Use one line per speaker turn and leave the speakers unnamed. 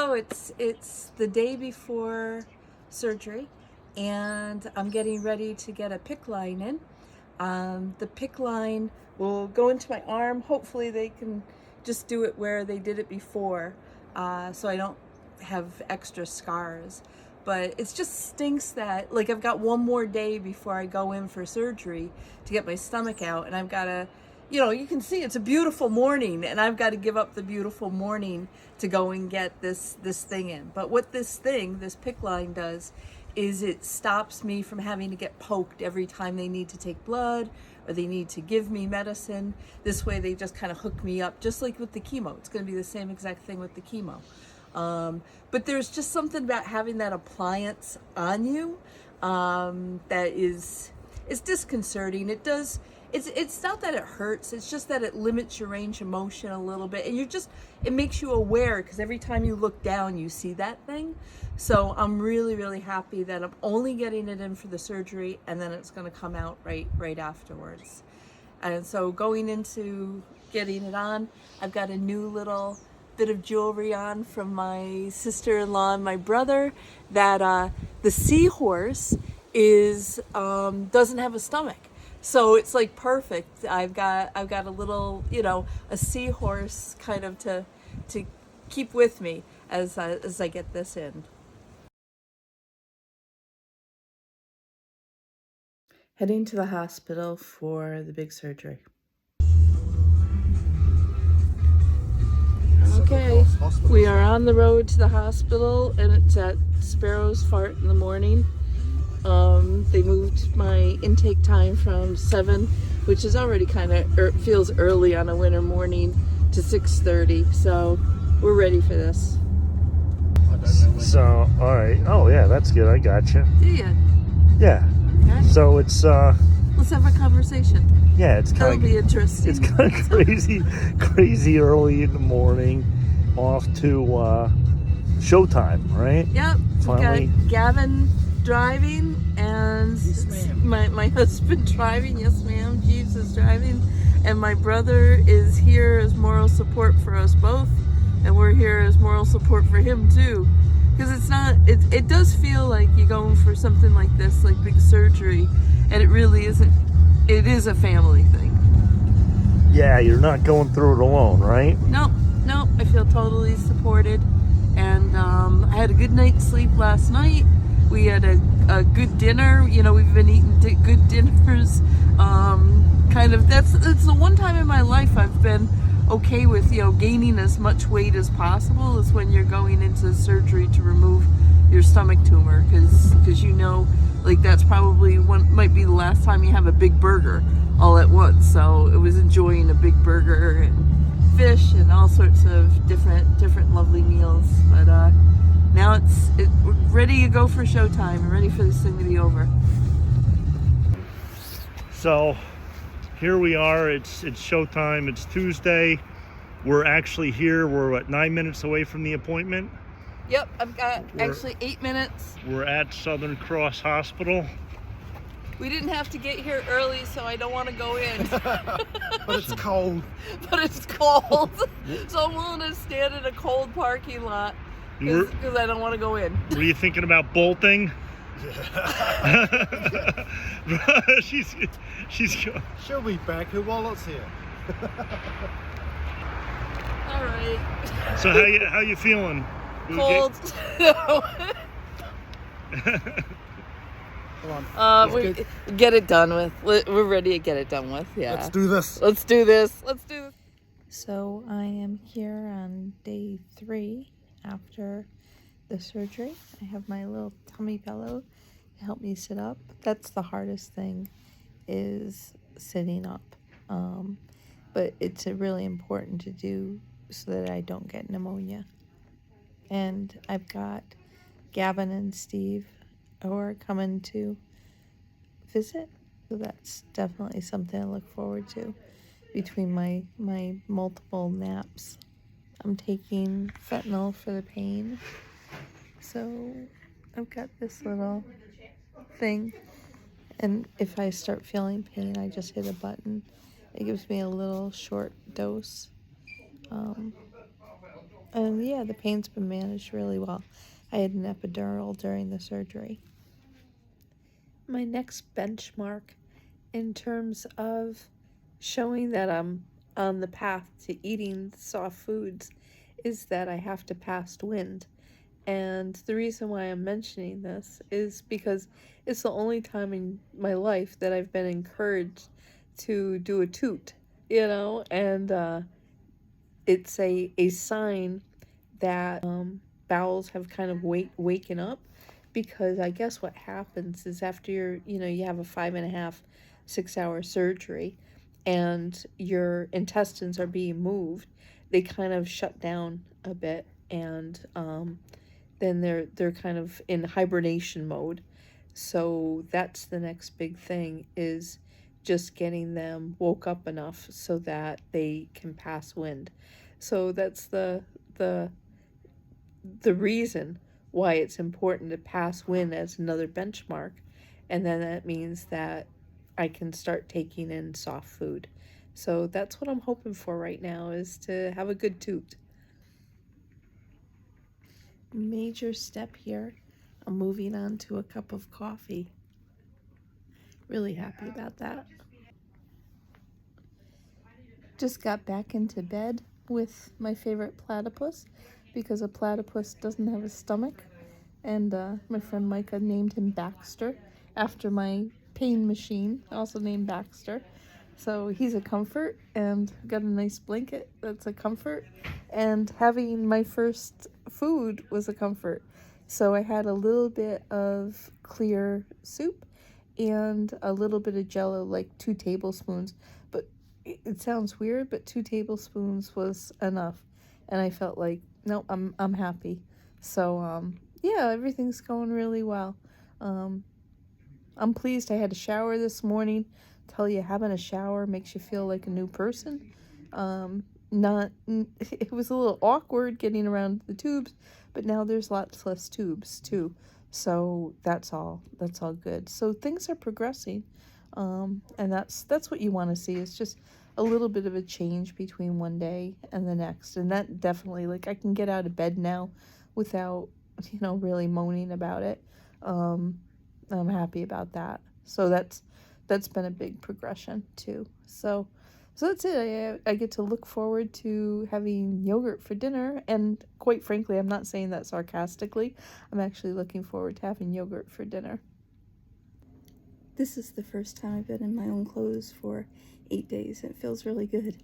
So it's the day before surgery, and I'm getting ready to get a PICC line in. The PICC line will go into my arm. Hopefully they can just do it where they did it before, so I don't have extra scars. But it just stinks that, like, I've got one more day before I go in for surgery to get my stomach out, and I've got to, you can see it's a beautiful morning, and I've got to give up the beautiful morning to go and get this thing in. But what this PICC line does is it stops me from having to get poked every time they need to take blood or they need to give me medicine. This way they just kind of hook me up, just like with the chemo. It's going to be the same exact thing with the chemo. But there's just something about having that appliance on you that it's disconcerting. It's not that it hurts, it's just that it limits your range of motion a little bit, and it makes you aware, because every time you look down you see that thing. So I'm really, really happy that I'm only getting it in for the surgery, and then it's going to come out right afterwards. And so going into getting it on, I've got a new little bit of jewelry on from my sister-in-law and my brother, that the seahorse doesn't have a stomach. So it's like perfect. I've got a little, a seahorse kind of to keep with me as I get this in. Heading to the hospital for the big surgery. Okay, we are on the road to the hospital, and it's at Sparrow's Fart in the morning. They moved my intake time from 7, which is already kind of feels early on a winter morning, to 6:30. So we're ready for this.
So, all right. Oh, yeah, that's good. I got you.
Do you?
Yeah.
Okay.
So it's
let's have a conversation.
Yeah, it's kind
That'll be interesting.
It's kind of crazy early in the morning, off to showtime, right?
Yep.
Finally.
Got Gavin driving, and
yes,
my husband driving. Yes, ma'am. Jeeves is driving, and my brother is here as moral support for us both, and we're here as moral support for him too. Because it does feel like you're going for something like this, like big surgery, and it really isn't. It is a family thing.
Yeah, you're not going through it alone, right?
No, I feel totally supported, and I had a good night's sleep last night. We had a good dinner. We've been eating good dinners. It's the one time in my life I've been okay with, gaining as much weight as possible, is when you're going into surgery to remove your stomach tumor, because that's probably might be the last time you have a big burger all at once. So it was enjoying a big burger and fish and all sorts of different lovely meals. But now we're ready to go for showtime. I'm ready for this thing to be over.
So here we are. It's showtime. It's Tuesday. We're actually here. We're 9 minutes away from the appointment.
Yep, I've got actually 8 minutes.
We're at Southern Cross Hospital.
We didn't have to get here early, so I don't want to go in.
But it's cold.
But it's cold. So I'm willing to stand in a cold parking lot because I don't want to go in.
Were you thinking about bolting?
Yeah. She'll be back. Her wallet's here.
All right.
So how you feeling?
Cold.
Come on.
We get it done with. We're ready to get it done with. Yeah.
Let's do this.
Let's do this. So I am here on day 3 after the surgery. I have my little tummy pillow to help me sit up. That's the hardest thing, is sitting up. But it's really important to do so that I don't get pneumonia. And I've got Gavin and Steve who are coming to visit. So that's definitely something I look forward to between my multiple naps. I'm taking fentanyl for the pain. So I've got this little thing, and if I start feeling pain, I just hit a button. It gives me a little short dose. And yeah, the pain's been managed really well. I had an epidural during the surgery. My next benchmark in terms of showing that I'm on the path to eating soft foods is that I have to pass wind. And the reason why I'm mentioning this is because it's the only time in my life that I've been encouraged to do a toot, and it's a sign that bowels have kind of waken up, because I guess what happens is after you have a 5.5, 6 hour surgery and your intestines are being moved, they kind of shut down a bit, and then they're kind of in hibernation mode. So that's the next big thing, is just getting them woke up enough so that they can pass wind. So that's the the reason why it's important to pass wind as another benchmark. And then that means that I can start taking in soft food. So that's what I'm hoping for right now, is to have a good toot. Major step here. I'm moving on to a cup of coffee. Really happy about that. Just got back into bed with my favorite platypus, because a platypus doesn't have a stomach. And my friend Micah named him Baxter after my pain machine, also named Baxter. So he's a comfort, and got a nice blanket that's a comfort. And having my first food was a comfort. So I had a little bit of clear soup and a little bit of jello, like 2 tablespoons. But it sounds weird, but 2 tablespoons was enough. And I felt like, no, I'm happy. So yeah, everything's going really well. I'm pleased. I had a shower this morning. Tell you, having a shower makes you feel like a new person. It was a little awkward getting around the tubes, but now there's lots less tubes too. So that's all good. So things are progressing. And that's what you want to see. It's just a little bit of a change between one day and the next. And that definitely, like, I can get out of bed now without, really moaning about it. I'm happy about that. So that's been a big progression too. So that's it. I get to look forward to having yogurt for dinner, and quite frankly, I'm not saying that sarcastically. I'm actually looking forward to having yogurt for dinner. This is the first time I've been in my own clothes for 8 days. It feels really good.